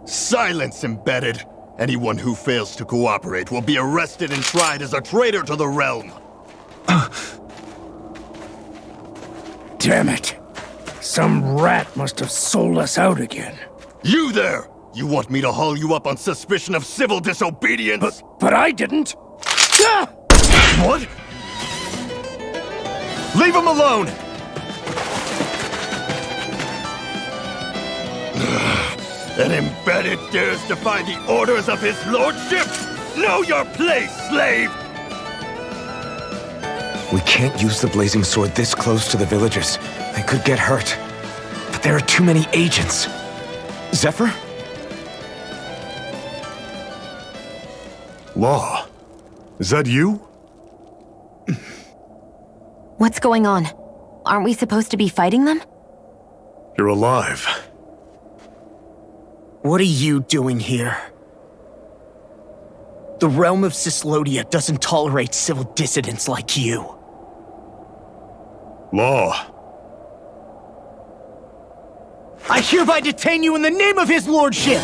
Silence, Embedded! Anyone who fails to cooperate will be arrested and tried as a traitor to the realm! Damn it! Some rat must have sold us out again. You there! You want me to haul you up on suspicion of civil disobedience? But I didn't! Ah! What? Leave him alone! An Embedded dares defy the orders of his lordship? Know your place, slave! We can't use the blazing sword this close to the villagers. They could get hurt. But there are too many agents. Zephyr? Law? Is that you? What's going on? Aren't we supposed to be fighting them? You're alive. What are you doing here? The realm of Cyslodia doesn't tolerate civil dissidents like you. Law. I hereby detain you in the name of his lordship!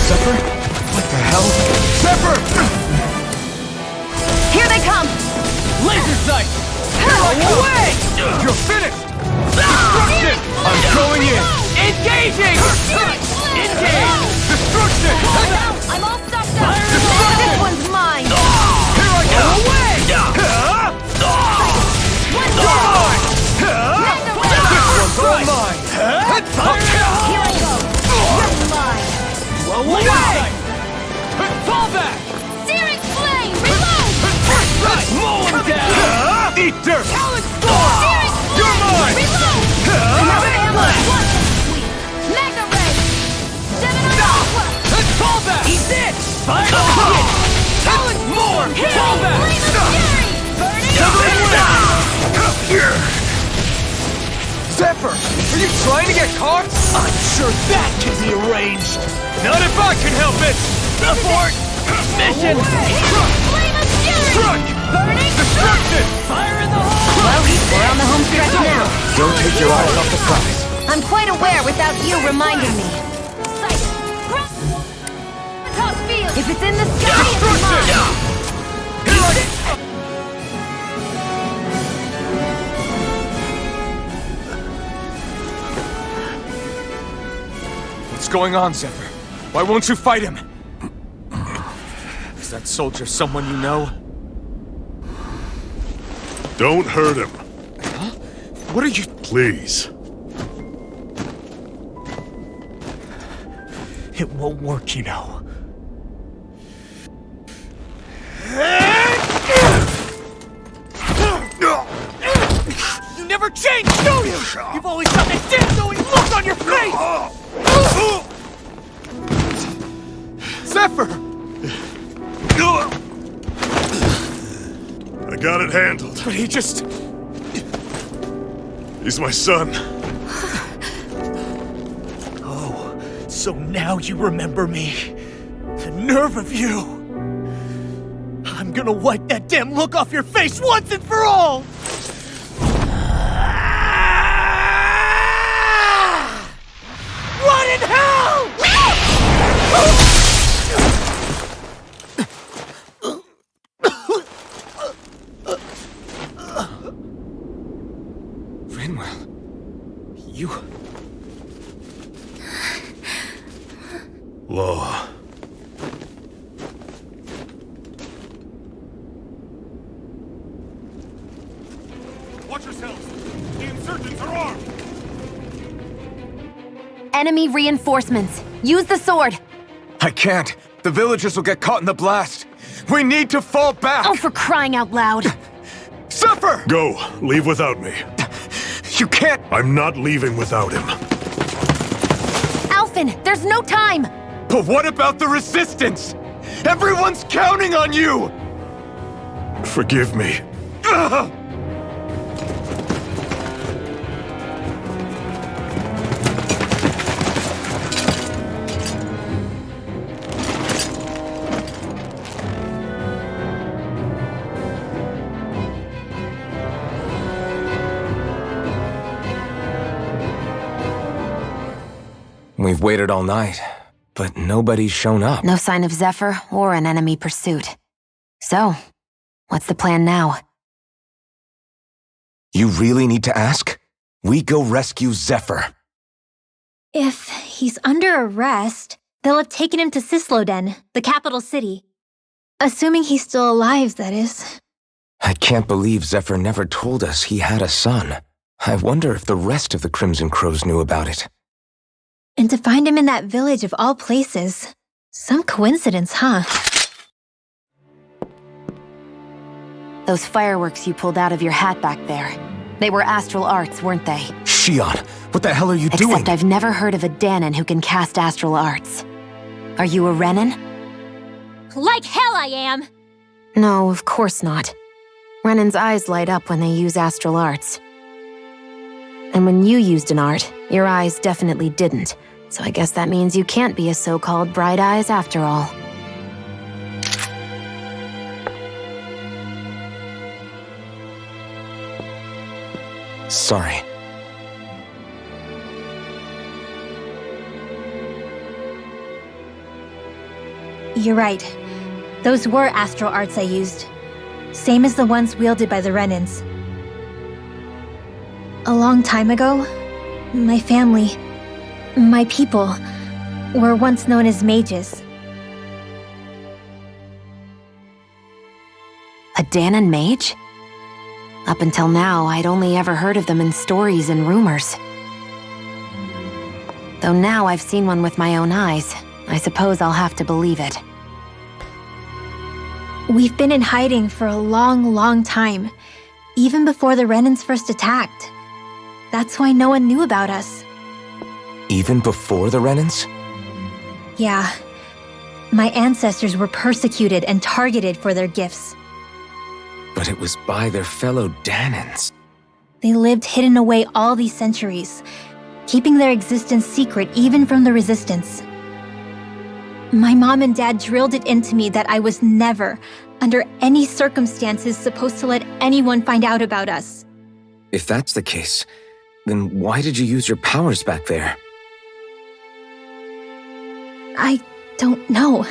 Zephyr? What the hell? Zephyr! Here they come! Laser sight! Away! You're finished! Destruction! I'm going in! Engaging! Engage! Destruction! I'm all stuffed up! Destruction! This one's mine! Here I go! Away! One You're mine! Mega Ray! This one's all mine! Here I go! You're mine! Away! Fall back! Searing Flame! Reload! Mow him down! Eat dirt! Talent Storm! Searing You're Flame! mine! Reload! Another ammo! One! Mega Ray! Alpha! Fall back! He's it! Fire the hit! Talent more! Fall back! Flame of Fury! Burning Zephyr! Are you trying to get caught? I'm sure that can be arranged! Not if I can help it! Abort! Mission! Flame of Fury! Burning Destruction! Fire in the hole! Well, we're on the home stretch now. Don't take your eyes off the prize. I'm quite aware without you reminding me. Sight! Top field! If it's in the sky, it's mine! What's going on, Zephyr? Why won't you fight him? Is that soldier someone you know? Don't hurt him, What are you... please. It won't work, you know. You never change, do you? You've always got that damn-knowing look on your face! Zephyr! I got it handled. But he just... He's my son. Oh, so now you remember me. The nerve of you! I'm gonna wipe that damn look off your face once and for all! Run in hell! Rinwell... You... Law. Watch yourselves! The insurgents are armed! Enemy reinforcements. Use the sword. I can't. The villagers will get caught in the blast. We need to fall back! Oh, for crying out loud. Zephyr! Go. Leave without me. You can't... I'm not leaving without him. Alphen, there's no time. But what about the resistance? Everyone's counting on you! Forgive me. Ugh! We've waited all night, but nobody's shown up. No sign of Zephyr or an enemy pursuit. So, what's the plan now? You really need to ask? We go rescue Zephyr. If he's under arrest, they'll have taken him to Cisloden, the capital city. Assuming he's still alive, that is. I can't believe Zephyr never told us he had a son. I wonder if the rest of the Crimson Crows knew about it. And to find him in that village of all places. Some coincidence, huh? Those fireworks you pulled out of your hat back there. They were astral arts, weren't they? Shion, what the hell are you doing? Except I've never heard of a Dahnan who can cast astral arts. Are you a Renan? Like hell I am! No, of course not. Renan's eyes light up when they use astral arts. And when you used an art, your eyes definitely didn't. So I guess that means you can't be a so-called Bright Eyes after all. Sorry. You're right. Those were astral arts I used. Same as the ones wielded by the Renans. A long time ago, my family, my people, were once known as mages. A Dahnan mage? Up until now, I'd only ever heard of them in stories and rumors. Though now I've seen one with my own eyes, I suppose I'll have to believe it. We've been in hiding for a long, long time, even before the Renans first attacked. That's why no one knew about us. Even before the Renans? Yeah. My ancestors were persecuted and targeted for their gifts. But it was by their fellow Dahnans. They lived hidden away all these centuries, keeping their existence secret even from the Resistance. My mom and dad drilled it into me that I was never, under any circumstances, supposed to let anyone find out about us. If that's the case, then why did you use your powers back there? I don't know.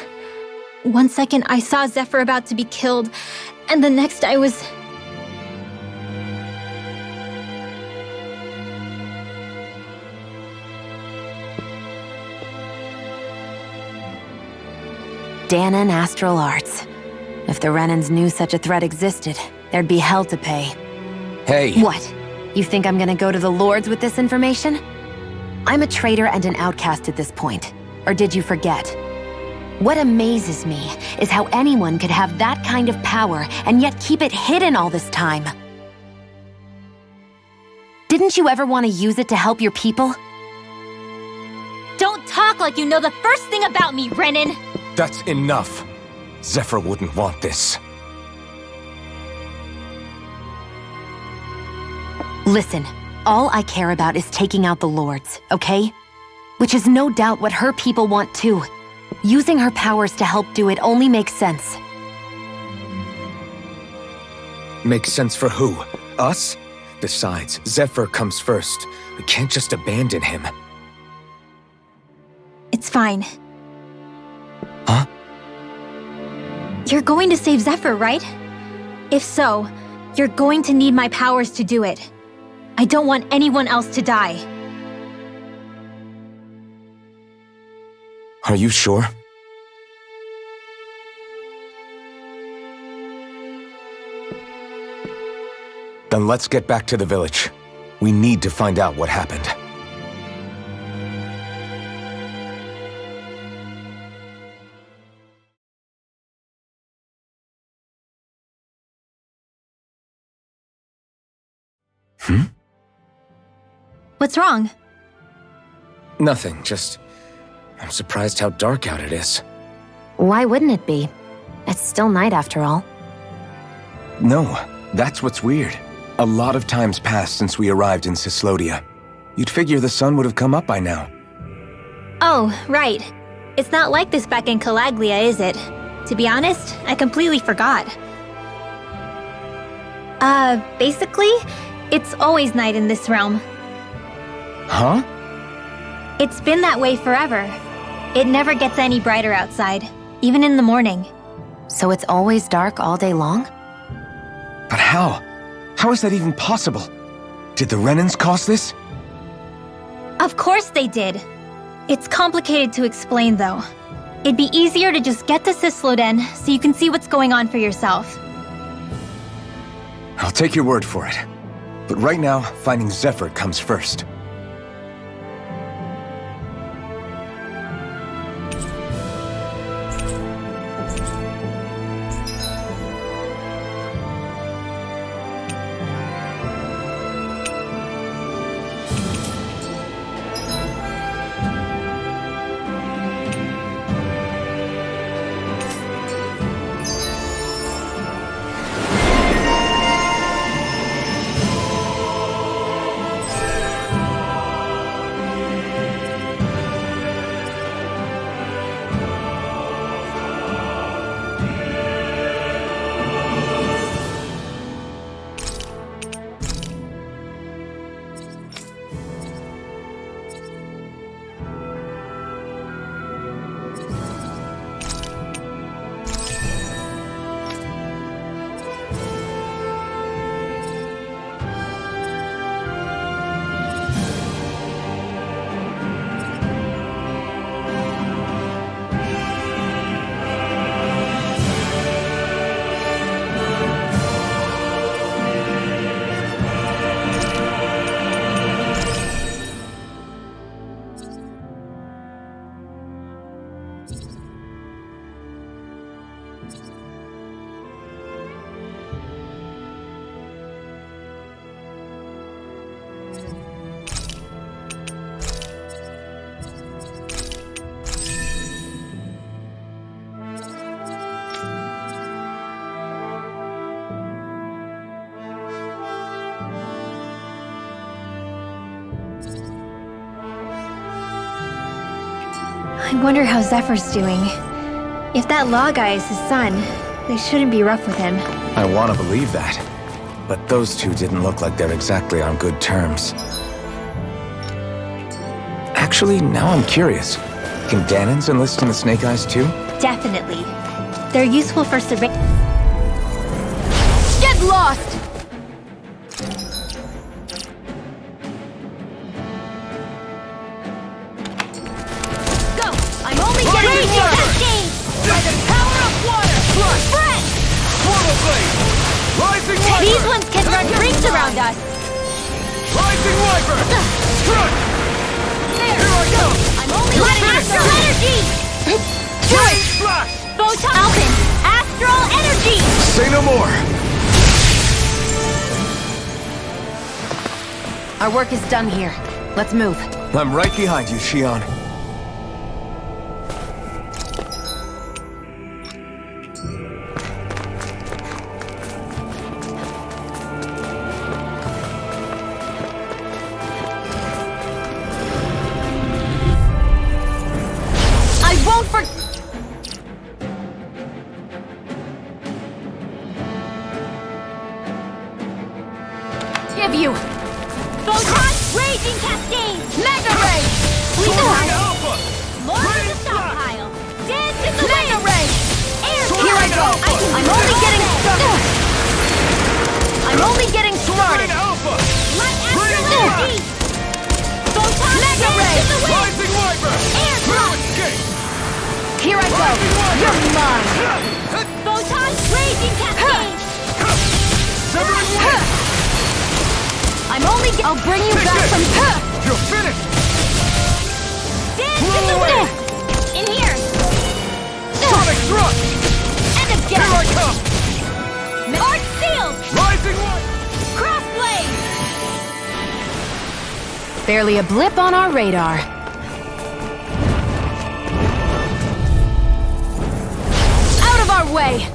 One second I saw Zephyr about to be killed, and the next I was... Dahnan astral arts. If the Renans knew such a threat existed, there'd be hell to pay. Hey! What? You think I'm gonna go to the Lords with this information? I'm a traitor and an outcast at this point. Or did you forget? What amazes me is how anyone could have that kind of power and yet keep it hidden all this time. Didn't you ever want to use it to help your people? Don't talk like you know the first thing about me, Renan! That's enough. Zephyr wouldn't want this. Listen, all I care about is taking out the Lords, okay? Which is no doubt what her people want too. Using her powers to help do it only makes sense. Makes sense for who? Us? Besides, Zephyr comes first. We can't just abandon him. It's fine. Huh? You're going to save Zephyr, right? If so, you're going to need my powers to do it. I don't want anyone else to die. Are you sure? Then let's get back to the village. We need to find out what happened. What's wrong? Nothing, just... I'm surprised how dark out it is. Why wouldn't it be? It's still night after all. No, that's what's weird. A lot of time's passed since we arrived in Cislodia. You'd figure the sun would have come up by now. Oh, right. It's not like this back in Calaglia, is it? To be honest, I completely forgot. Basically, it's always night in this realm. Huh? It's been that way forever. It never gets any brighter outside, even in the morning. So it's always dark all day long? But how? How is that even possible? Did the Renans cause this? Of course they did. It's complicated to explain, though. It'd be easier to just get to Cisloden so you can see what's going on for yourself. I'll take your word for it. But right now, finding Zephyr comes first. I wonder how Zephyr's doing. If that Law guy is his son, they shouldn't be rough with him. I want to believe that. But those two didn't look like they're exactly on good terms. Actually, now I'm curious. Can Dahnans enlist in the Snake Eyes too? Definitely. They're useful for survey. Get lost! Go! I'm only getting cascade! By the power of water! Spread! Portal blade! Rising Wyvern! These ones can run rings around us! Rising Wyvern! Strut! There! Here I go! I'm only getting astral energy! Flame Splash! Photon Alpin! Astral energy! Say no more! Our work is done here. Let's move. I'm right behind you, Shion. I won't for... Give you! Photon Raging Cascade! Mega Ray! Soaring Alpha! More Rain to the Splash! stockpile! Dance in the Mega wind! Ray! Air Here I go! I'm only getting started! I'm only getting started! Soaring Alpha! Light Rain astral energy! Photon Mega Dance Ray! in the wind! Rising Wyvern! Air Through Blast! escape! Here I go! Rising Wyvern! You're mine! Photon Raging Cascade! Severing Wind! I'm only... I'll bring you Take back this! from... You're finished! Dance in the wind! In here! Sonic Thrust! And Here I again! come! Arc Sealed! Rising Wyvern! Crossblade! Barely a blip on our radar. Out of our way!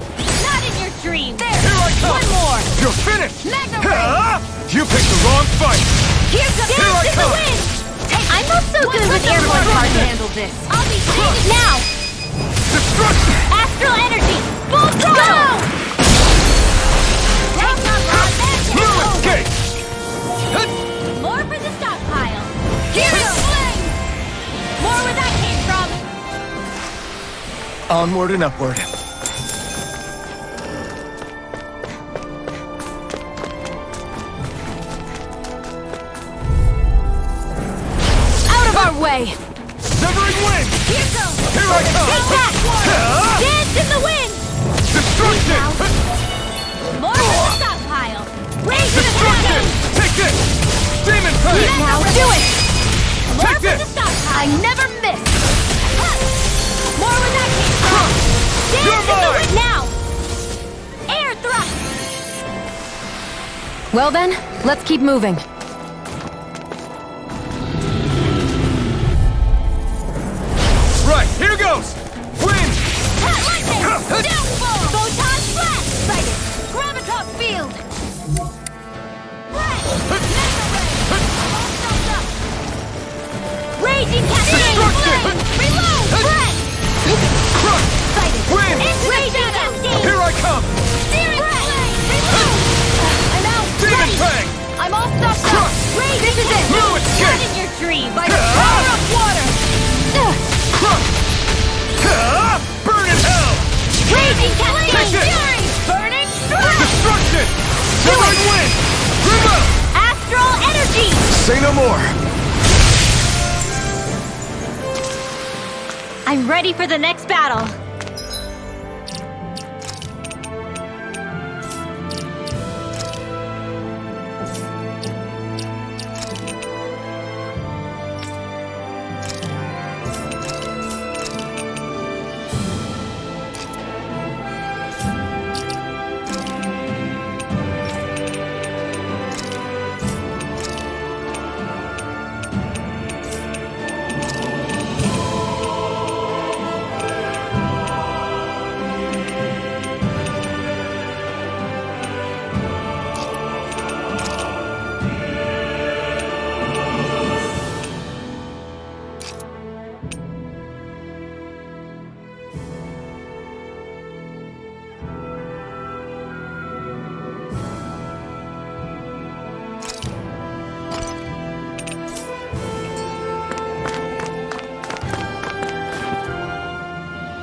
Not in your dreams! There! Here I come! One more! You're finished! Mega Ray! Ah! You picked the wrong fight! Here's a... Here I Dance in the come! wind! I'm not so good with It's airborne hard to parts. handle this. I'll be training now! Destruction! Astral energy! Full throttle! Take the rod, Through escape! More for the stockpile! Here's a sling! Onward and upward. Out of our way! Severing wind! Here goes! Here I come! Take that! Dance in the wind! Destruction! More from the stockpile! Raise the Destruction! Take this! Demon Fang! Now do it! More Take from this! the stockpile! I never miss! More when that came from! Dance You're in the mine! wind now! Air thrust! Well then, let's keep moving. Right, here goes! Wind! Downfall! Photon blast! Sighted! Graviton field! Blast! Mega ray! All stopped up! Raging cascade! Destruction! Flame! Reload! Blast! Crush! Sighted! Wind! Raging cascade! Here I come! Steering flame! Reload! I'm out! Demon Ready! Fang! I'm all stopped up! Crush! Rage! This is it! No escape! Not in your dreams! By the power of water! Crush! Burn in hell! Raging cascade! Take this! Fury! Burning strike! Destruction! Severing wind! River! Astral energy! Say no more. I'm ready for the next battle.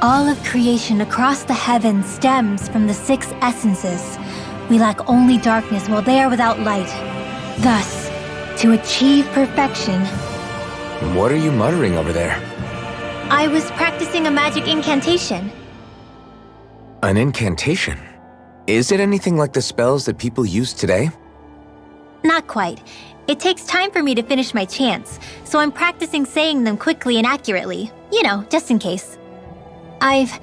All of creation across the heavens stems from the six essences. We lack only darkness while they are without light. Thus, to achieve perfection, What are you muttering over there? I was practicing a magic incantation. An incantation? Is it anything like the spells that people use today? Not quite. It takes time for me to finish my chants, so I'm practicing saying them quickly and accurately. You know, just in case. I've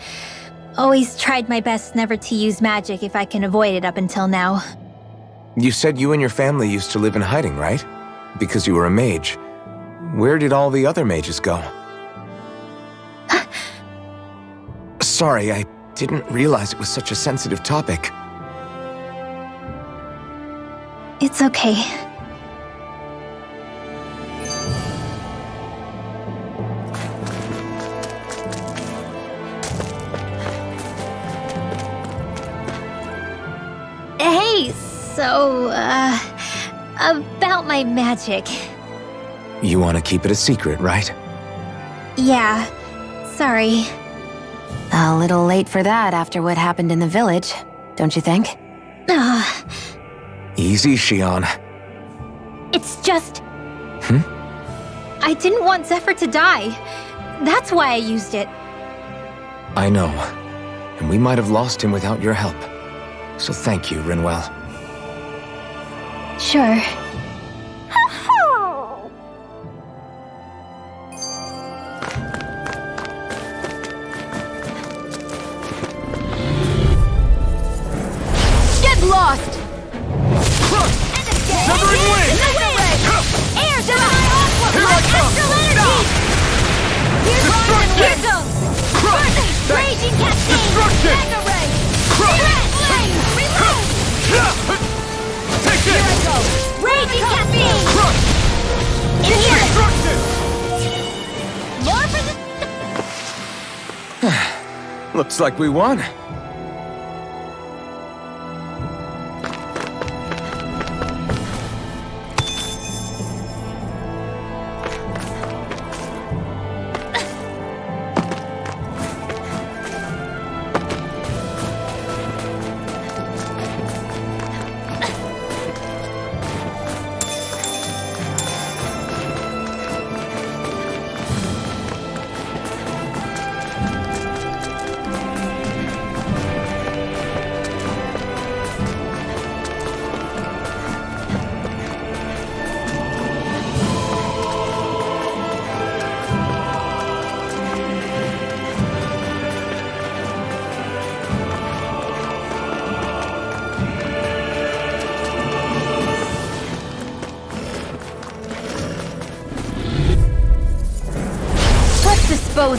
always tried my best never to use magic if I can avoid it up until now. You said you and your family used to live in hiding, right? Because you were a mage. Where did all the other mages go? Sorry, I didn't realize it was such a sensitive topic. It's okay. Hey, so, about my magic. You want to keep it a secret, right? Yeah, sorry. A little late for that after what happened in the village, don't you think? Ugh, Easy, Shion. it's just... I didn't want Zephyr to die. That's why I used it. I know. And we might have lost him without your help. So thank you, Rinwell. Sure. Get lost! Severing wind! Air Gemini Aqua! Here I come! Astral energy! Here goes! Raging cascade! Destruction! Mega ray! Flame! Reload! Take Here I this! go! Raging cascade! Crush! In here! Destruction! More for the... Looks like we won.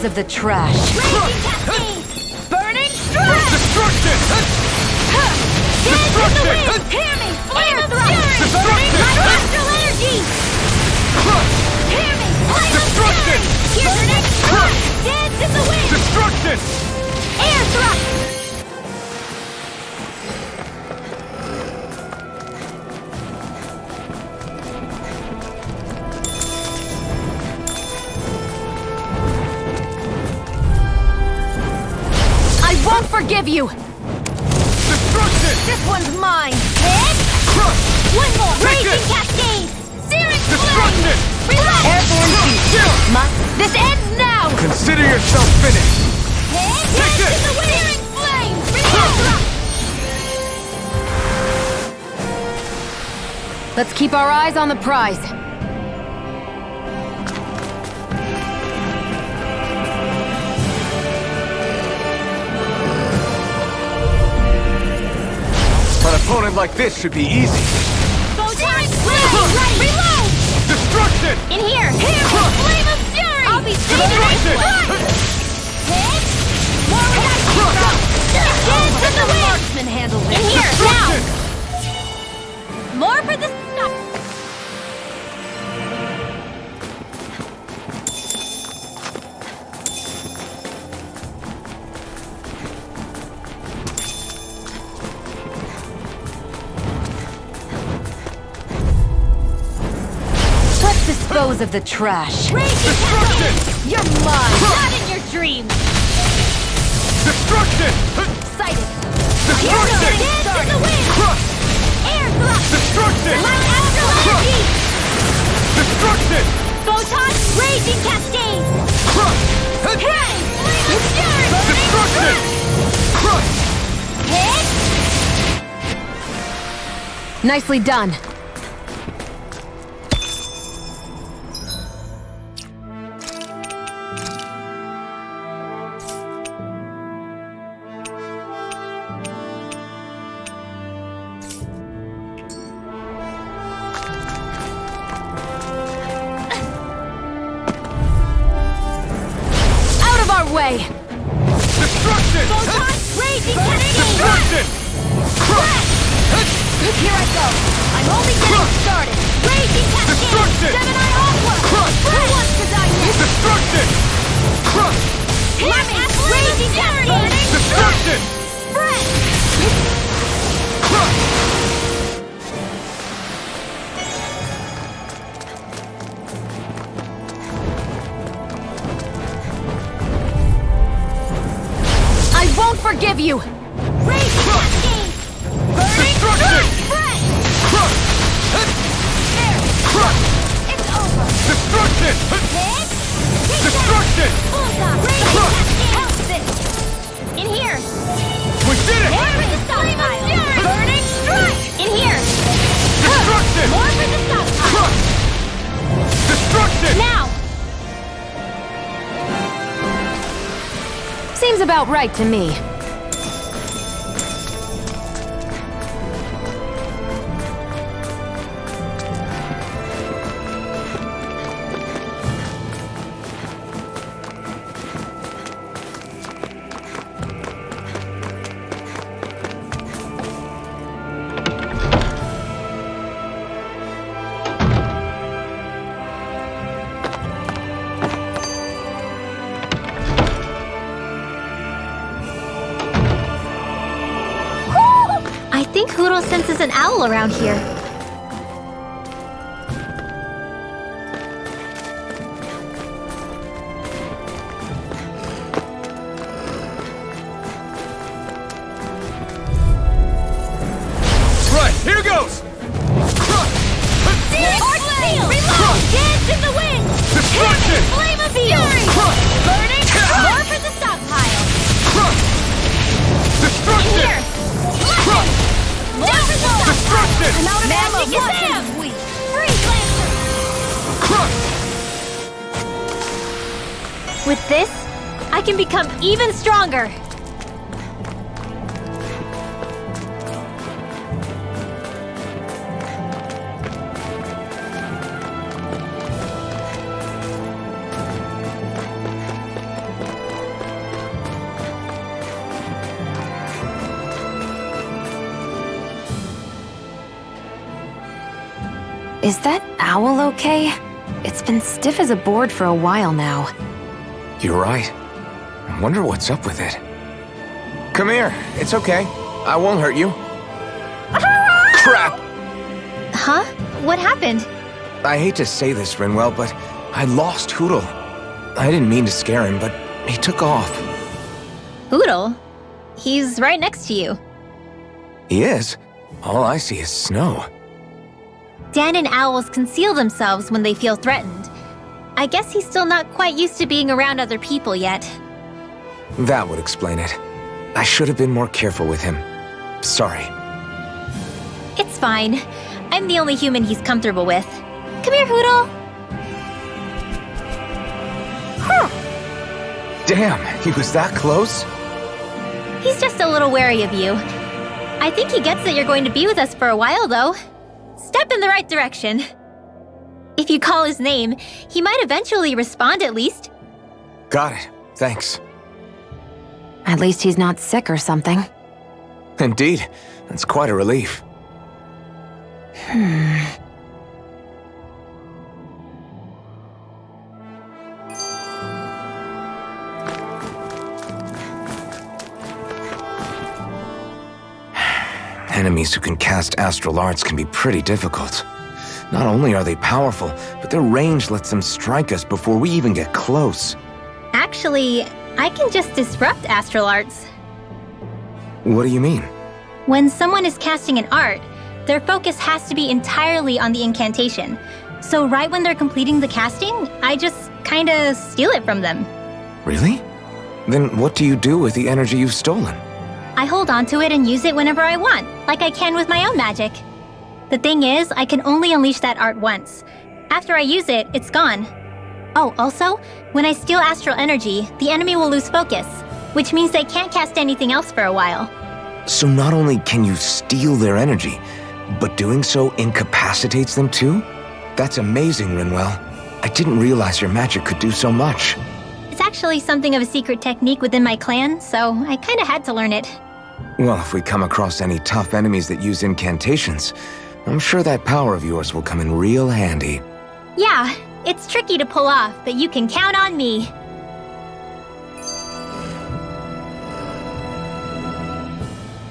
dispose of the trash. Raging cascade! Burning strike! Destruction! Dance in the wind! Hear me! Flame of fury! Burning celestial energy! Hear me! Flame of fury! Burning strike! Dance in the wind! Destruction! Air thrust! I won't forgive you! Destruction! This one's mine! Hit! One more! Raging cascade! Searing flame! Destruction! Reload! Airborne beast! This ends now! Consider yourself finished. Hit! Dance in the wind! Searing flame! Reload! Let's keep our eyes on the prize. An opponent like this should be easy. Photon flame! Ready! Reload! Destruction! In here! Here! Flame of fury! I'll be Destruction! Hit! More where that came from! Dance in the wind! Marksman handles In it. here! Destruction! Now! More for the stuff! Let's dispose of the trash. Raging Destruction! cascade! You're mine! Not in your dreams! Destruction! Sighted! Destruction! Dance in the wind! Air thrust! Destruction! Celestial energy! Destruction! Photon raging cascade! Hey! Flame of fury! Destruction! Hit! Nicely done. Out of our way! Destruction! Photon raging cascade! Destruction! Here I go! I'm only getting started! Raging cascade! Destruction! Gemini Aqua! Who wants to die next? Destruction! Hear me! Raging cascade! Destruction! Spread! I won't forgive you! Raging cascade! Burning! Destruction! Spread! It's over! Destruction! Hit! Destruction! Bullseye! Raging cascade! Help this! In here! We did it! More for the stockpile! Burning strike! In here! Destruction! More for the stockpile! Destruction! Now! Seems about right to me. I think Hootle senses an owl around here. Right, here goes! Arch seal! Reload! Dance in the wind! Destruction! Flame of fury! Burning! More for the stockpile! Destruction! Here! More for the stockpile! Destruction! I'm out of ammo! Magic Sam! Freeze lancer! With this, I can become even stronger. Is that owl okay? It's been stiff as a board for a while now. You're right. I wonder what's up with it. Come here. It's okay. I won't hurt you. Crap! Huh? What happened? I hate to say this, Rinwell, but I lost Hootle. I didn't mean to scare him, but he took off. Hootle? He's right next to you. He is? All I see is snow. Dan and owls conceal themselves when they feel threatened. I guess he's still not quite used to being around other people yet. That would explain it. I should have been more careful with him. Sorry. It's fine. I'm the only human he's comfortable with. Come here, Hootle. Damn, he was that close? He's just a little wary of you. I think he gets that you're going to be with us for a while, though. Step in the right direction. If you call his name, he might eventually respond at least. Got it. Thanks. At least he's not sick or something. Indeed. That's quite a relief. Enemies who can cast astral arts can be pretty difficult. Not only are they powerful, but their range lets them strike us before we even get close. Actually, I can just disrupt astral arts. What do you mean? When someone is casting an art, their focus has to be entirely on the incantation. So right when they're completing the casting, I just kinda steal it from them. Really? Then what do you do with the energy you've stolen? I hold on to it and use it whenever I want, like I can with my own magic. The thing is, I can only unleash that art once. After I use it, it's gone. Oh, also, when I steal astral energy, the enemy will lose focus, which means they can't cast anything else for a while. So not only can you steal their energy, but doing so incapacitates them too? That's amazing, Rinwell. I didn't realize your magic could do so much. It's actually something of a secret technique within my clan, so I kinda had to learn it. Well, if we come across any tough enemies that use incantations, I'm sure that power of yours will come in real handy. Yeah, it's tricky to pull off, but you can count on me.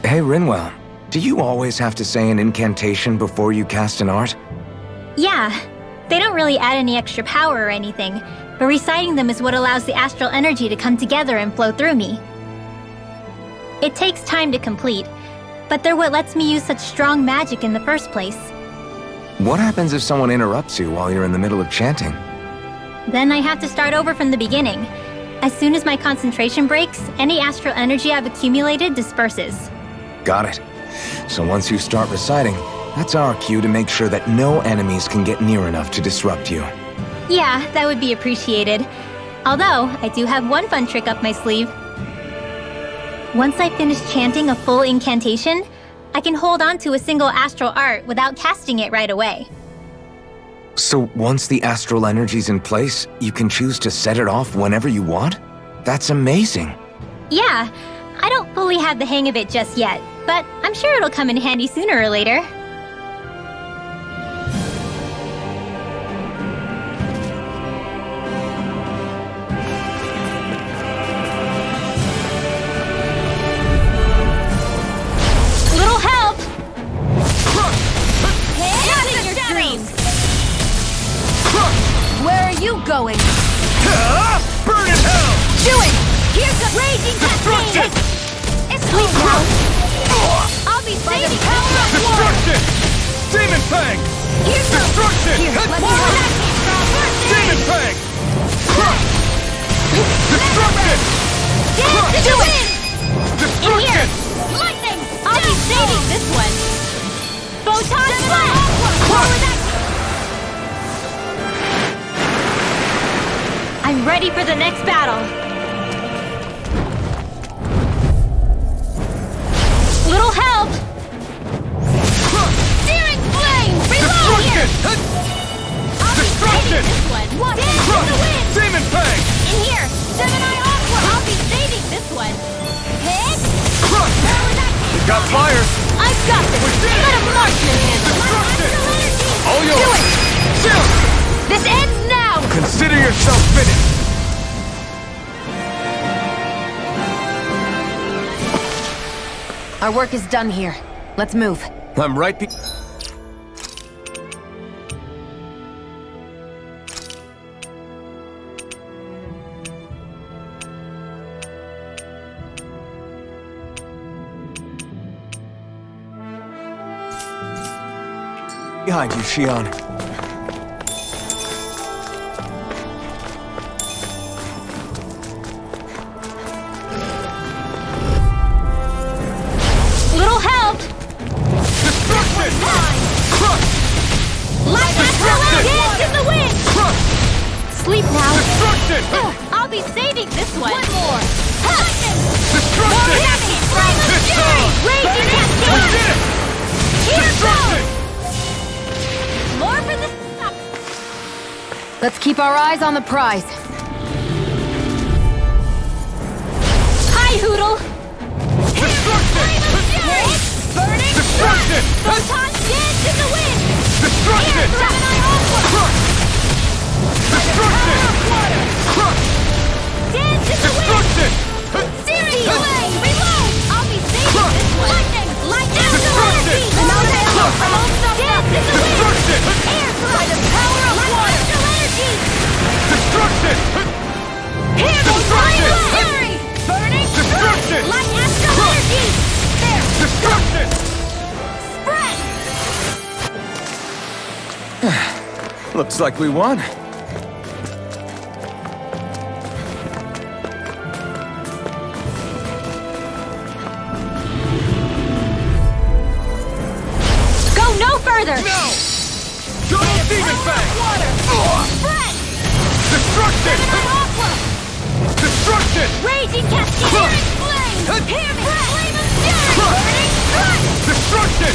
Hey, Rinwell, do you always have to say an incantation before you cast an art? Yeah, they don't really add any extra power or anything, but reciting them is what allows the astral energy to come together and flow through me. It takes time to complete, but they're what lets me use such strong magic in the first place. What happens if someone interrupts you while you're in the middle of chanting? Then I have to start over from the beginning. As soon as my concentration breaks, any astral energy I've accumulated disperses. Got it. So once you start reciting, that's our cue to make sure that no enemies can get near enough to disrupt you. Yeah, that would be appreciated. Although, I do have one fun trick up my sleeve. Once I finish chanting a full incantation, I can hold on to a single astral art without casting it right away. So once the astral energy's in place, you can choose to set it off whenever you want? That's amazing. Yeah, I don't fully have the hang of it just yet, but I'm sure it'll come in handy sooner or later. Little help! Chasing your dreams! Where are you going? Burn in hell! Do it! Here's the raging Destruction! cascade! It's sweet now! I'll be saving power of war! Destruction! Demon Fang! Here's the Destruction! Demon Fang! Destruction! Dance to the wind! Destruction! Lightning! I'll be saving this one! Photon blast! Forward action! I'm ready for the next battle. Little help! Searing flame! Reload here! Destruction! This one! Dance to the wind! Demon Fang! In here! Gemini Aqua! I'll be saving this one! Hit! Got fires! I've got this! We did it! Let a marksman handle! Destruction! Astral energy! All yours! Do it! yourself finished! Our work is done here. Let's move. I'm right behind you, Shion. Little help! Destruction! Light astral dance in the wind! Sleep now. Destruction! I'll be saving this one. One more. Destruction! Flame of fury! Raging cascade! Did it! Here Destruction! goes! More for the... Let's keep our eyes on the prize. Hi, Hoodle! Destruction! Burning Destruction! Photon dance in the wind! Destruction! Gemini Aqua! Destruction! Dance in the wind! Destruction! Series Flame! Reload! I'll be saving this one! Lightning! Light astral Destruction! energy! Dance in the wind! Destruction! Air by the power of water! Astral energy! Destruction! Here goes Flame of Fury! Burning Destruction! Light astral energy! There! Destruction! Spread! Looks like we won. Go no further! No! Giant Demon Fang! Water! Spread! Destruction! Gemini Aqua! Destruction! Raging cascade! Flame! Here me! Flame of fury! Burning strike! Destruction!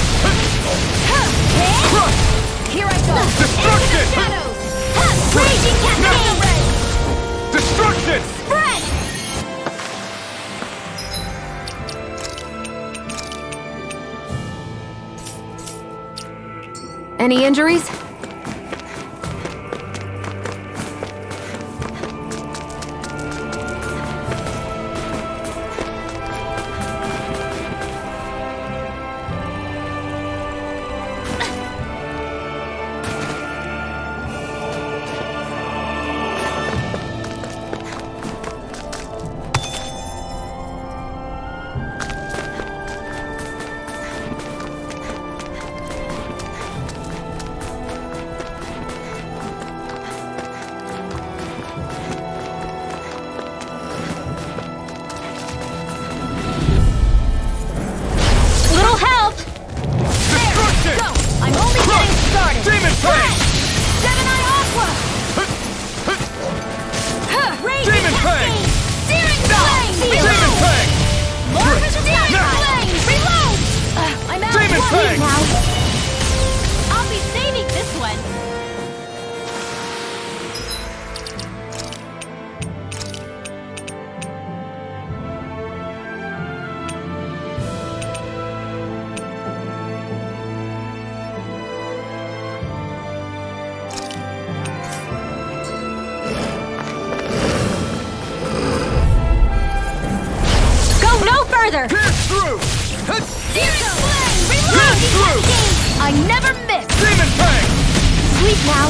Here I go! Destruction! Into the shadows! Raging cascade! Destruction! Spread! Any injuries? Little help! Destruction! Go! I'm only getting started! Demon Fang! Gemini Aqua! Raging Demon Fang! cascade! Searing flame! Demon Reload! Fang! More for the Searing flame! Reload! I'm out Demon of Fang! now. I'll be saving this one. Go no further! Pierce through! Searing flame! Reload! through! I never miss! Demon Fang! Sleep now!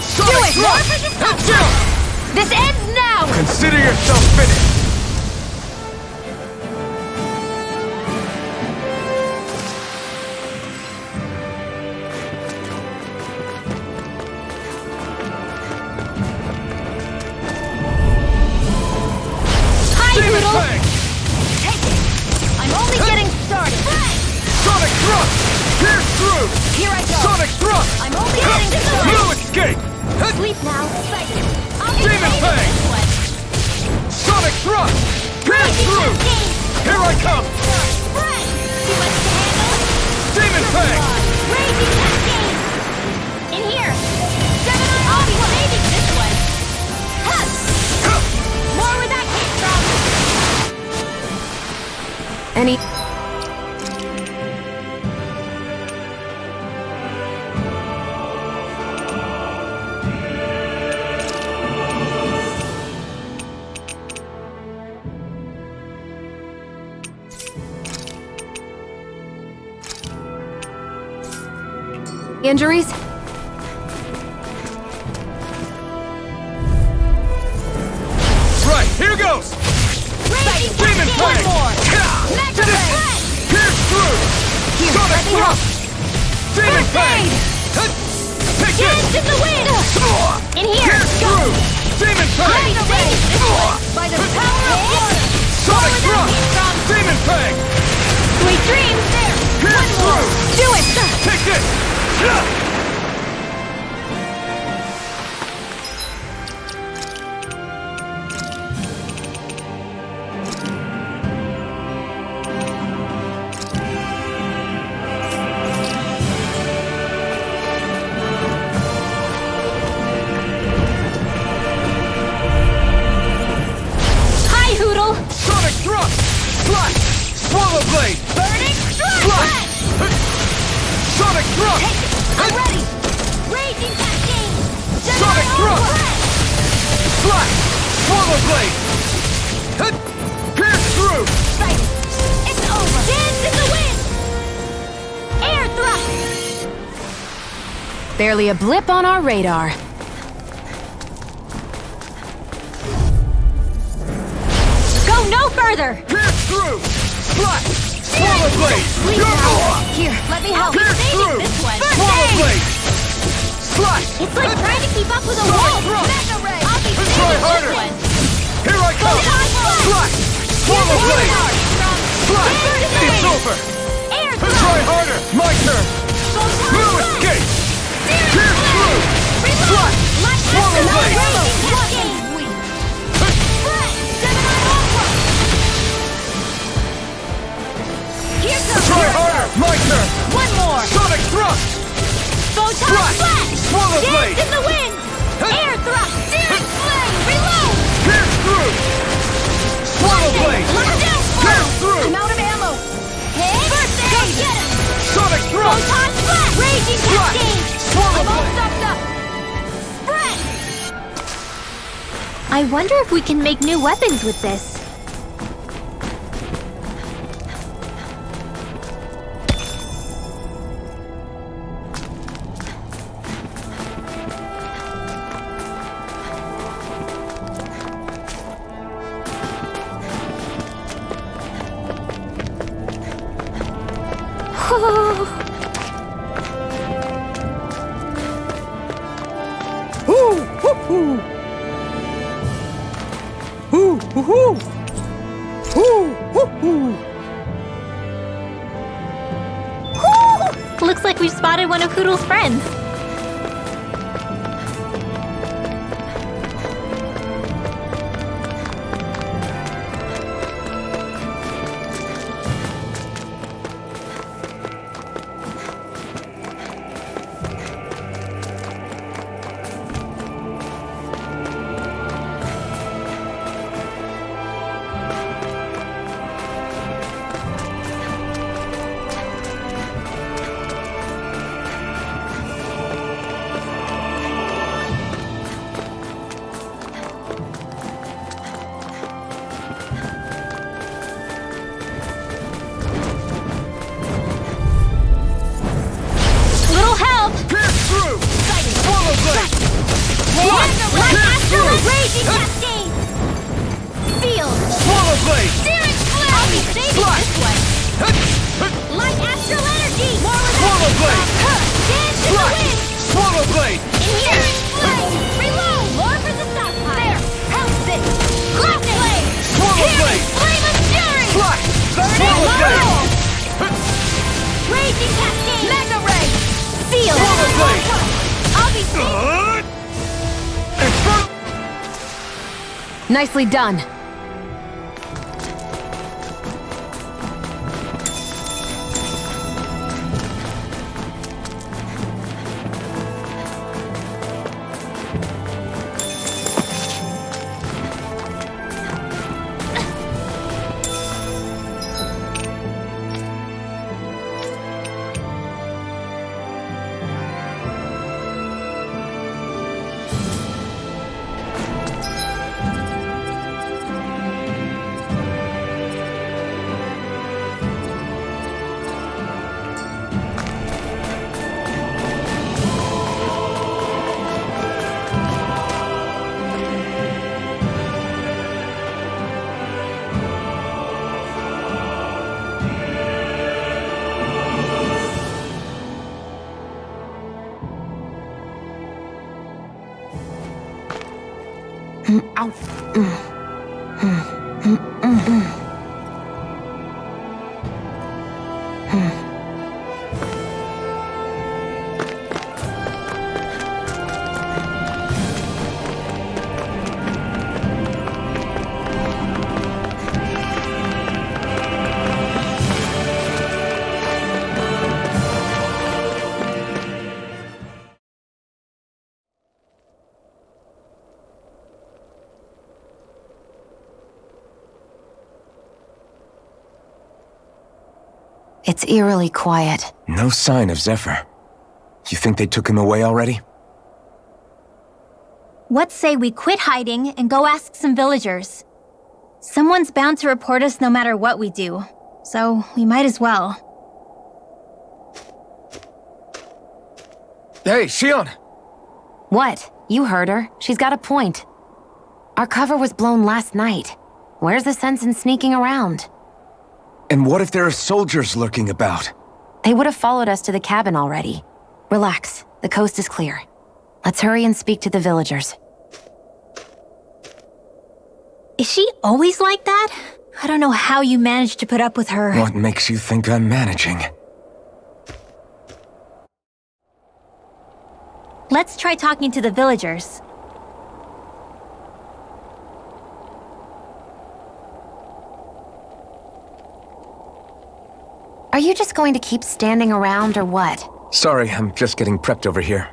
Sonic Do it! Thrust! More for the Headshot! This ends now! Consider yourself finished. Hi, Demon Poodle! Fang! Take it! I'm only getting started! Sonic Thrust! Pierce through! Here I go! Sonic Thrust! I'm only getting started! No escape! Sleep now! I'll be Demon saving Fang! this one! Sonic Thrust! Pierce Raging through! cascade! Here I come! Spread! Too much to handle? Demon Fang! Raging cascade! In here! Gemini, I'll be saving this one! Huh. More where that came from! Any... Injuries? Right, here goes! Raging Demon Cascade! Fang! One more! Ka! Mega Red! Pierce through! Here, Sonic let me help. thrust! Demon Fang! Hut! Take Dance this! in the wind! In here! Pierce Go! through! Demon Fang! Mega Red! By the power of water! Sonic Slow it thrust! down, Demon Fang! Sweet dreams! There! Pierce through! Do it! Take this! Hi, Hoodle! Sonic thrust! Slash! Swallow blade! Burning Strike! Slash! Sonic thrust! I'm ready! Raging Cascade! Sonic thrust! Slash! Swallow blade! Hut! Pierce through! Right! It's over! Dance in the wind! Air thrust! Barely a blip on our radar. Go no further! Pierce through! Slash! Swallow blade! Please Go! now! Here, let me help! Pierce through! This one! Swallow blade! Slash! It's like trying to keep up with a wolf! Mega Ray! I'll be Try saving harder. this one! Here I come! Slash! Swallow blade! Slash! It's over! Air Try thrust! harder! My turn! No escape! Pierce through! Slash! Swallow blade! Try harder! My turn! One more! Sonic thrust! Photon Slash! flash! Swallow blade! Dance in the wind! Air thrust! Searing flame! Reload! Pierce through! Swallow blade! Lock down! Pierce through! I'm out of ammo! Hey! First aid! Go get him! Sonic thrust! Photon flash! Raging Slash! cascade! Swallow I'm all blade! stopped up! Spread! I wonder if we can make new weapons with this. Looks like we've spotted one of Hoodle's friends. Little help! Pierce through! Swallow blade! Light astral through! raging cascade! Feel! Swallow blade! Searing flame! I'll be saving Slash! this one! Hut! Hut! Light astral energy! More with Swallow blade! Dance in the Slash! wind! Swallow blade! In here! Flame! Reload! More for the stockpile! There! Help this! Glass blade! Swallow Here! blade! Flame of fury! Slash! Burning Swallow blade! Marvel! Hut! Raging cascade! Mega ray! Feel! Swallow blade! I'll be saving! Inferno! Nicely done. It's eerily quiet. No sign of Zephyr. You think they took him away already? What say we quit hiding and go ask some villagers? Someone's bound to report us no matter what we do, so we might as well. Hey, Shion! What? You heard her. She's got a point. Our cover was blown last night. Where's the sense in sneaking around? And what if there are soldiers lurking about? They would have followed us to the cabin already. Relax. The coast is clear. Let's hurry and speak to the villagers. Is she always like that? I don't know how you managed to put up with her. What makes you think I'm managing? Let's try talking to the villagers. Are you just going to keep standing around or what? Sorry, I'm just getting prepped over here.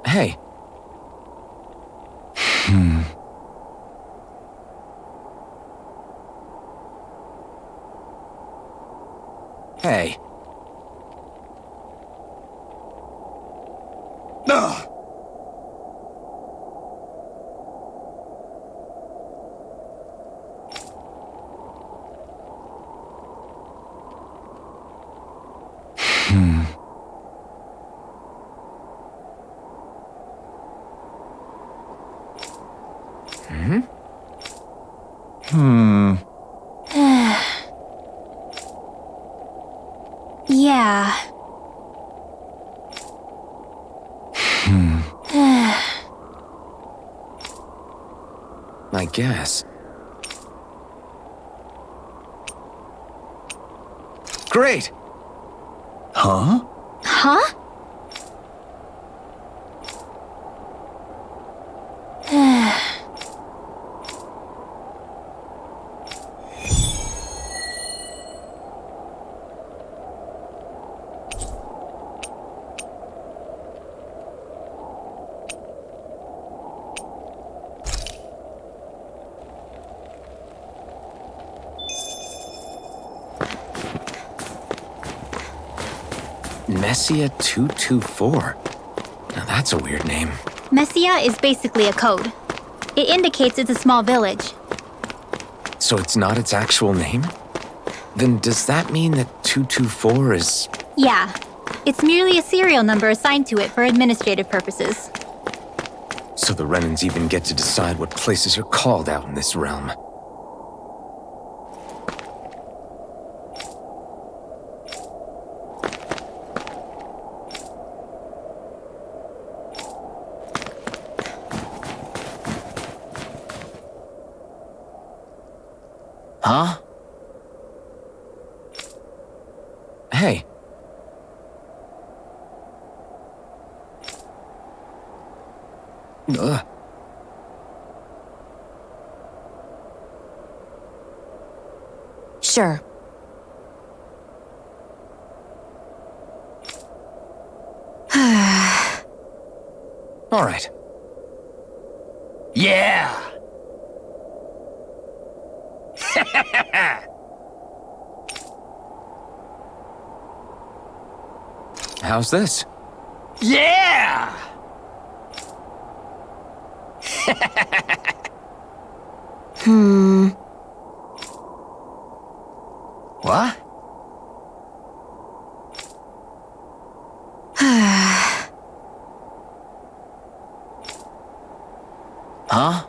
Hey. Hey. Ah! Yeah. I guess. Great! Huh? Huh? Messia 224. Now that's a weird name. Messia is basically a code. It indicates it's a small village. So it's not its actual name? Then does that mean that 224 is... Yeah, it's merely a serial number assigned to it for administrative purposes. So the Renans even get to decide what places are called out in this realm. Huh? Hey. Ugh. Sure. All right. Yeah! How's this? Yeah! What? Huh?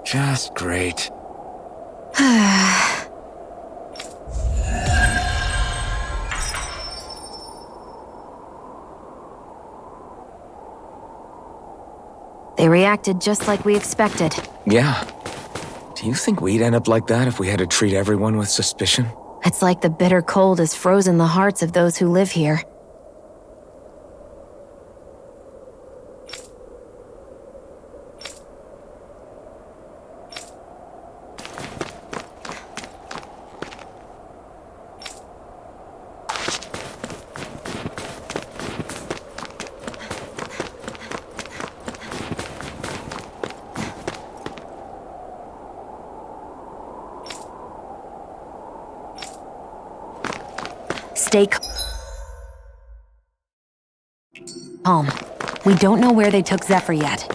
Just great. They reacted just like we expected. Yeah. Do you think we'd end up like that if we had to treat everyone with suspicion? It's like the bitter cold has frozen the hearts of those who live here. Stay calm. We don't know where they took Zephyr yet.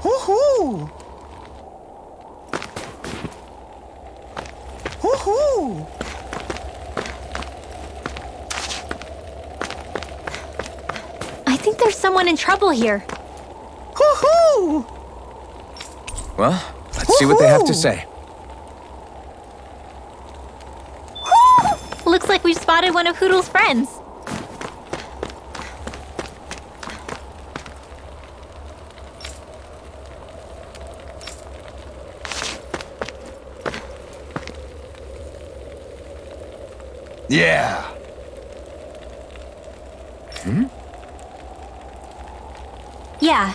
Hoo-hoo! Hoo-hoo! I think there's someone in trouble here. Hoo-hoo! Well, let's see what they have to say. Looks like we've spotted one of Hoodle's friends. Yeah! Yeah.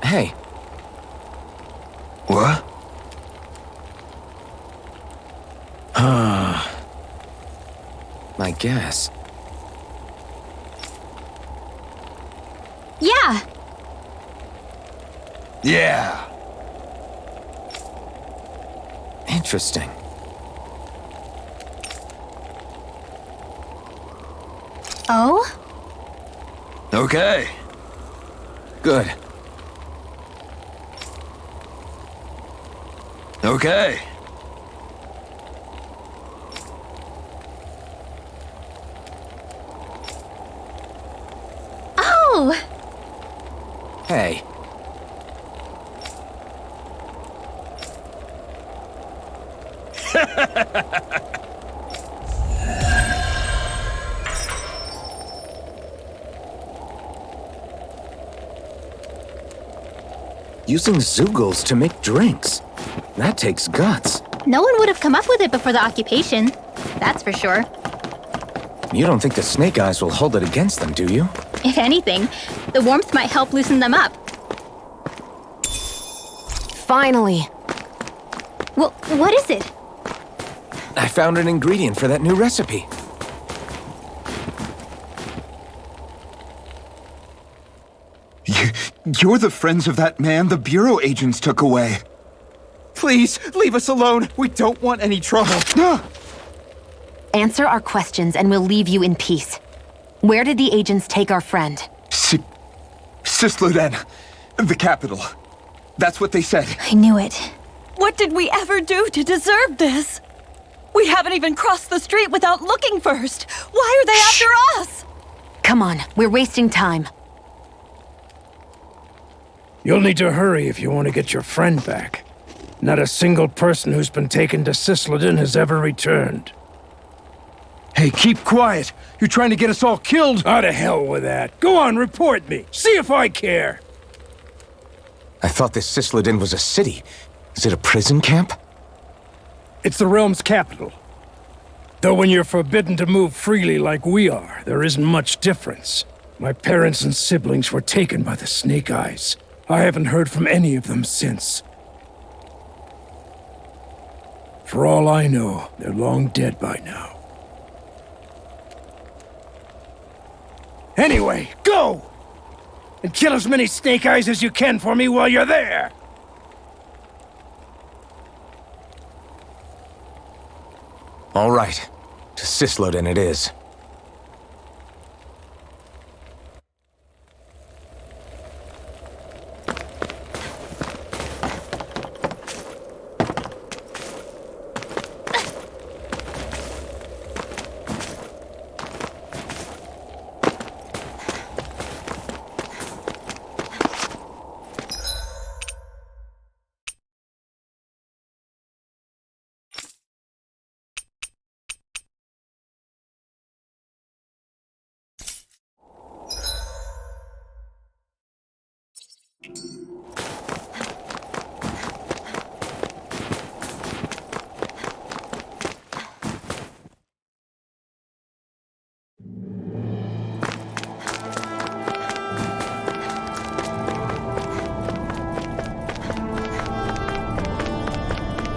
Hey. What? I guess. Yeah. Yeah! Interesting. Oh? Okay. Good. Okay. Oh! Hey. Using Zeugles to make drinks. That takes guts. No one would have come up with it before the occupation. That's for sure. You don't think the Snake Eyes will hold it against them, do you? If anything, the warmth might help loosen them up. Finally. Well, what is it? I found an ingredient for that new recipe. You're the friends of that man the Bureau agents took away. Please, leave us alone. We don't want any trouble. Answer our questions and we'll leave you in peace. Where did the agents take our friend? Cisloden, the capital. That's what they said. I knew it. What did we ever do to deserve this? We haven't even crossed the street without looking first. Why are they after us? Come on, we're wasting time. You'll need to hurry if you want to get your friend back. Not a single person who's been taken to Cisloden has ever returned. Hey, keep quiet. You're trying to get us all killed. Out of hell with that. Go on, report me. See if I care. I thought this Cisloden was a city. Is it a prison camp? It's the realm's capital. Though when you're forbidden to move freely like we are, there isn't much difference. My parents and siblings were taken by the Snake Eyes. I haven't heard from any of them since. For all I know, they're long dead by now. Anyway, go! And kill as many Snake Eyes as you can for me while you're there! All right. To Cisloden it is.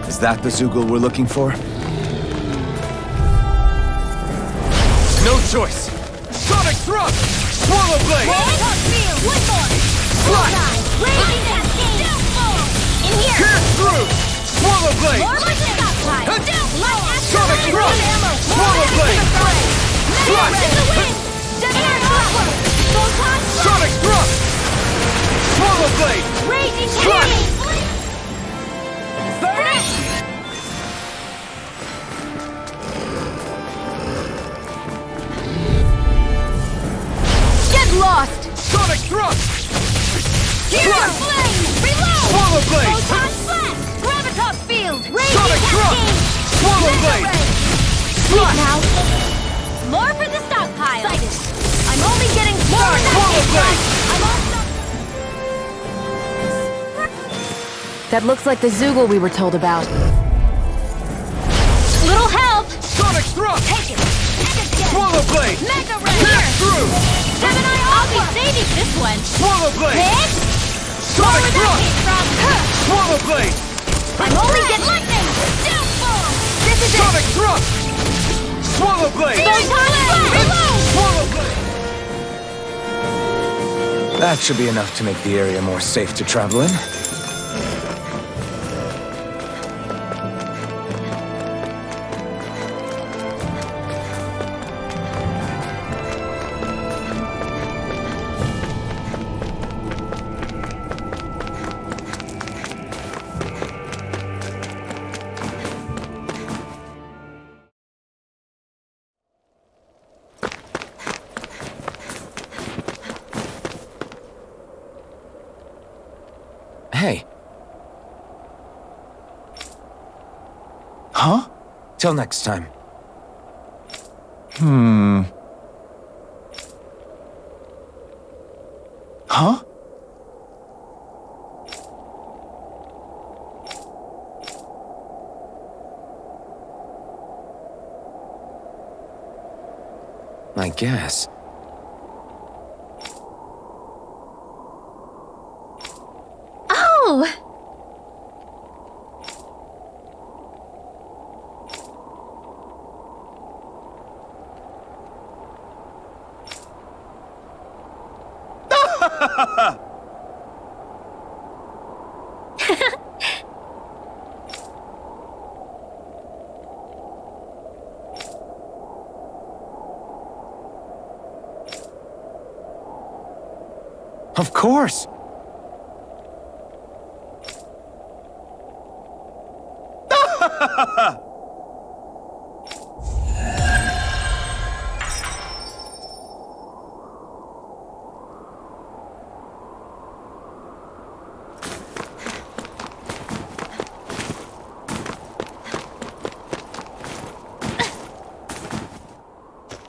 Is that the Zeugl we're looking for? No choice. Sonic thrust! Swallow blade! One more! Bullseye! Raging Cascade! In here! Pierce through! Swallow blade! More like a stockpile! Sonic thrust! Swallow blade! Thrust! In the wind! Air clockwork! Photon Sonic thrust! Swallow blade! Raging Thrust! Cascade! Lost! Sonic thrust! Gear flame! Reload! Swallow blade! Photon blast! Gravitas field! Sonic thrust! Swallow blade! Speak now! More for the stockpile! Sighted! I'm only getting more in that Swallow blade! I'm also... That looks like the Zeugl we were told about. Little help! Sonic thrust! Take it! Swallow blade! Mega Pierce Ray! through! Gemini, I'll be saving this one! Swallow blade! Hit! Sonic thrust! Swallow blade! I'm only getting lightning! Downfall! This is Sonic thrust! Swallow blade! Reload! Swallow blade! That should be enough to make the area more safe to travel in. Hey. Huh? Till next time. Huh? I guess. Oh! Of course!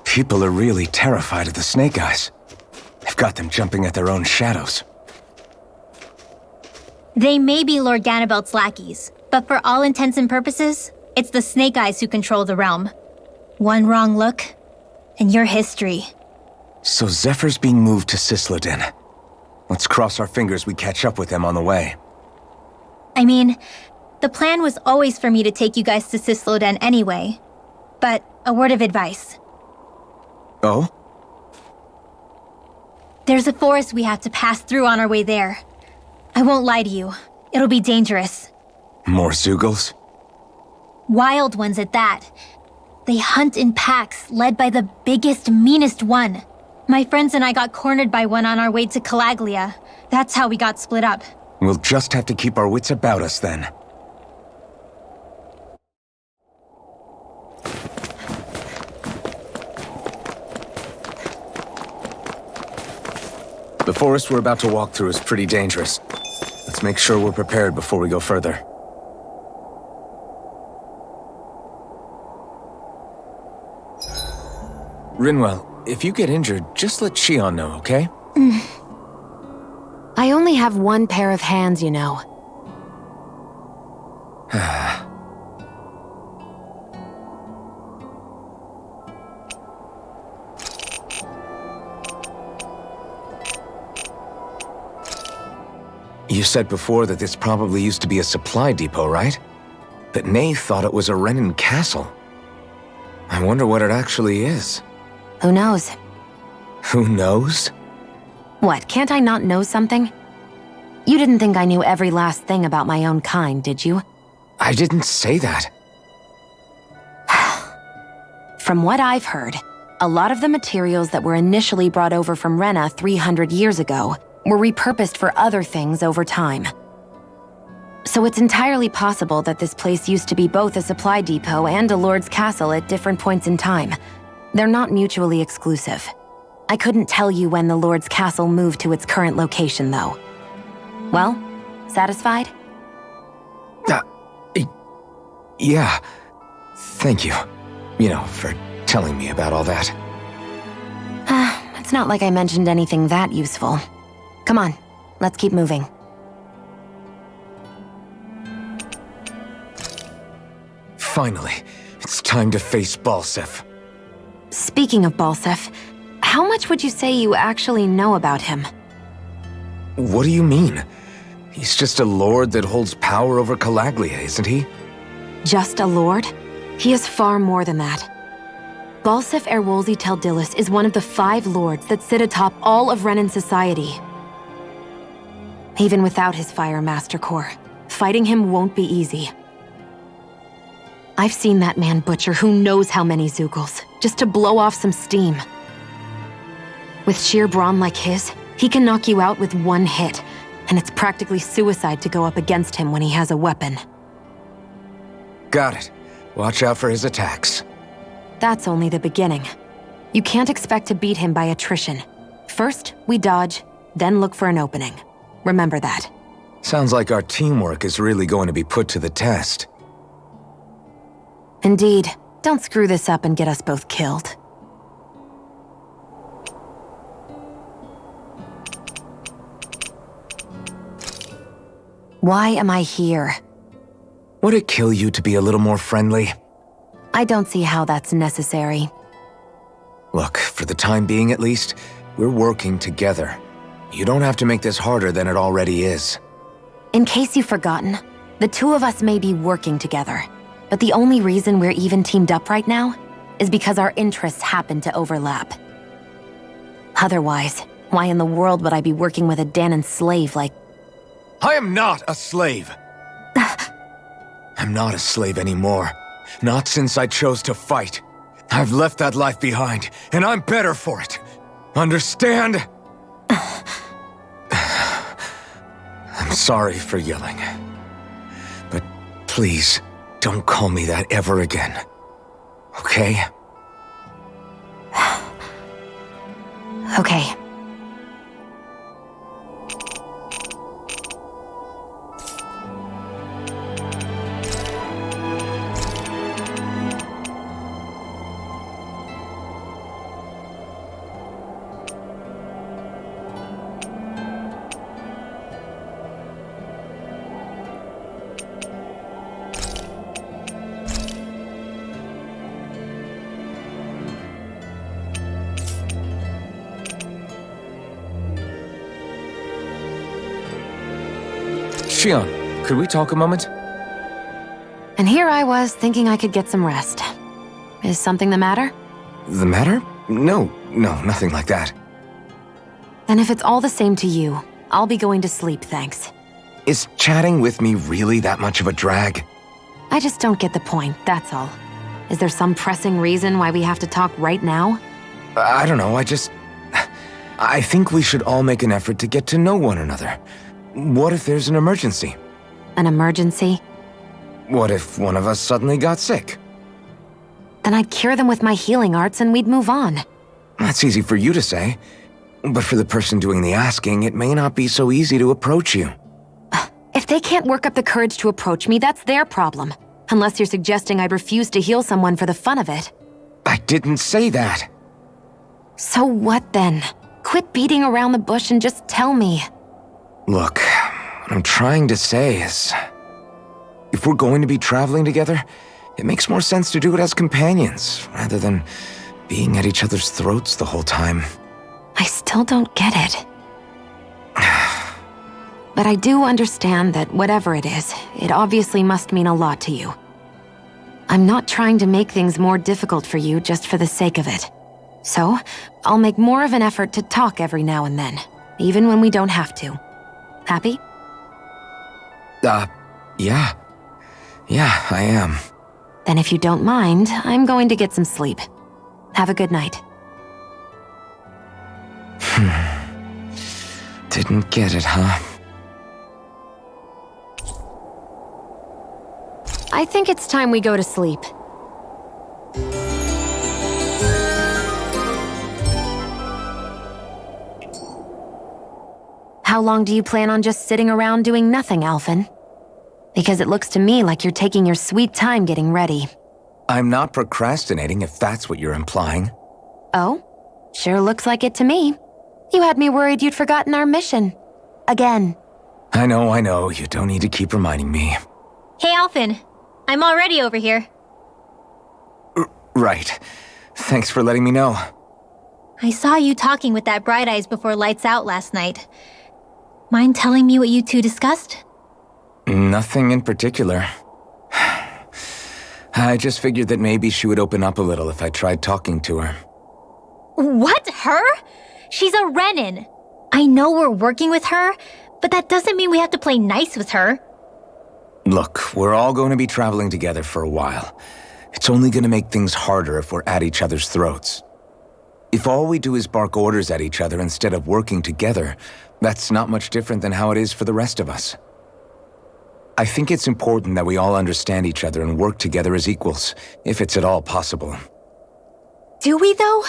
People are really terrified of the Snake Eyes. They've got them jumping at their own shadows. They may be Lord Ganabelt's lackeys, but for all intents and purposes, it's the Snake Eyes who control the realm. One wrong look, and your history. So Zephyr's being moved to Cisloden. Let's cross our fingers we catch up with them on the way. I mean, the plan was always for me to take you guys to Cisloden anyway. But a word of advice. Oh? There's a forest we have to pass through on our way there. I won't lie to you. It'll be dangerous. More Zeugles? Wild ones at that. They hunt in packs, led by the biggest, meanest one. My friends and I got cornered by one on our way to Calaglia. That's how we got split up. We'll just have to keep our wits about us then. The forest we're about to walk through is pretty dangerous. Let's make sure we're prepared before we go further. Rinwell, if you get injured, just let Shion know, okay? I only have one pair of hands, you know. You said before that this probably used to be a supply depot, right? But Nay thought it was a Renan castle. I wonder what it actually is. Who knows? Who knows? What, can't I not know something? You didn't think I knew every last thing about my own kind, did you? I didn't say that. From what I've heard, a lot of the materials that were initially brought over from Rena 300 years ago were repurposed for other things over time. So it's entirely possible that this place used to be both a supply depot and a lord's castle at different points in time. They're not mutually exclusive. I couldn't tell you when the lord's castle moved to its current location, though. Well, satisfied? Yeah. Thank you. You know, for telling me about all that. It's not like I mentioned anything that useful. Come on, let's keep moving. Finally, it's time to face Balseph. Speaking of Balseph, how much would you say you actually know about him? What do you mean? He's just a lord that holds power over Calaglia, isn't he? Just a lord? He is far more than that. Balseph Erwolzi Teldilis is one of the 5 lords that sit atop all of Renan society. Even without his Fire Master Corps, fighting him won't be easy. I've seen that man butcher who knows how many Zeugles, just to blow off some steam. With sheer brawn like his, he can knock you out with one hit, and it's practically suicide to go up against him when he has a weapon. Got it. Watch out for his attacks. That's only the beginning. You can't expect to beat him by attrition. First, we dodge, then look for an opening. Remember that. Sounds like our teamwork is really going to be put to the test. Indeed. Don't screw this up and get us both killed. Why am I here? Would it kill you to be a little more friendly? I don't see how that's necessary. Look, for the time being at least, we're working together. You don't have to make this harder than it already is. In case you've forgotten, the two of us may be working together, but the only reason we're even teamed up right now is because our interests happen to overlap. Otherwise, why in the world would I be working with a Dahnan slave like... I am not a slave! I'm not a slave anymore. Not since I chose to fight. I've left that life behind, and I'm better for it. Understand? I'm sorry for yelling. But please, don't call me that ever again. Okay? Okay. Shion, could we talk a moment? And here I was thinking I could get some rest. Is something the matter? The matter? No, nothing like that. Then if it's all the same to you, I'll be going to sleep, thanks. Is chatting with me really that much of a drag? I just don't get the point, that's all. Is there some pressing reason why we have to talk right now? I don't know, I think we should all make an effort to get to know one another. What if there's an emergency? An emergency? What if one of us suddenly got sick? Then I'd cure them with my healing arts and we'd move on. That's easy for you to say. But for the person doing the asking, it may not be so easy to approach you. If they can't work up the courage to approach me, that's their problem. Unless you're suggesting I'd refuse to heal someone for the fun of it. I didn't say that. So what then? Quit beating around the bush and just tell me. Look, what I'm trying to say is... if we're going to be traveling together, it makes more sense to do it as companions, rather than being at each other's throats the whole time. I still don't get it. But I do understand that whatever it is, it obviously must mean a lot to you. I'm not trying to make things more difficult for you just for the sake of it. So, I'll make more of an effort to talk every now and then, even when we don't have to. Happy? Yeah. Yeah, I am. Then if you don't mind, I'm going to get some sleep. Have a good night. Didn't get it, huh? I think it's time we go to sleep. How long do you plan on just sitting around doing nothing, Alphen? Because it looks to me like you're taking your sweet time getting ready. I'm not procrastinating, if that's what you're implying. Oh? Sure looks like it to me. You had me worried you'd forgotten our mission. Again. I know. You don't need to keep reminding me. Hey, Alphen. I'm already over here. Right. Thanks for letting me know. I saw you talking with that Bright Eyes before lights out last night. Mind telling me what you two discussed? Nothing in particular. I just figured that maybe she would open up a little if I tried talking to her. What? Her? She's a Renan. I know we're working with her, but that doesn't mean we have to play nice with her. Look, we're all going to be traveling together for a while. It's only going to make things harder if we're at each other's throats. If all we do is bark orders at each other instead of working together, that's not much different than how it is for the rest of us. I think it's important that we all understand each other and work together as equals, if it's at all possible. Do we, though?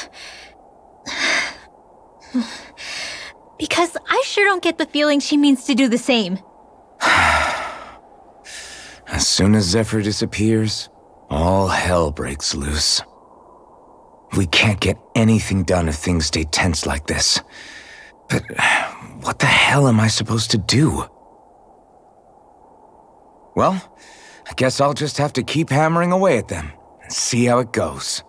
Because I sure don't get the feeling she means to do the same. As soon as Zephyr disappears, all hell breaks loose. We can't get anything done if things stay tense like this. But what the hell am I supposed to do? Well, I guess I'll just have to keep hammering away at them and see how it goes.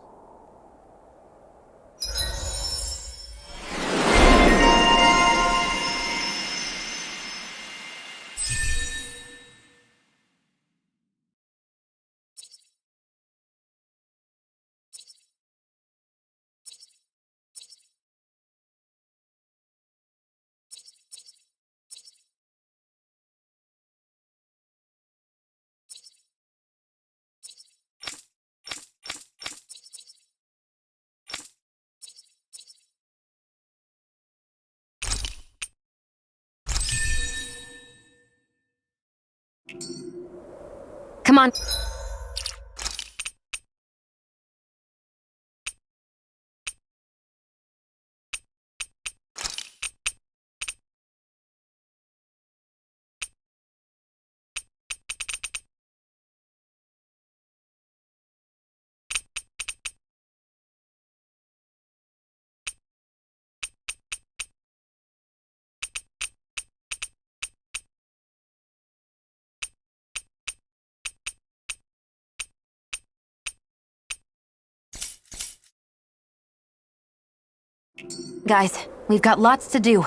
Come on. Guys, we've got lots to do.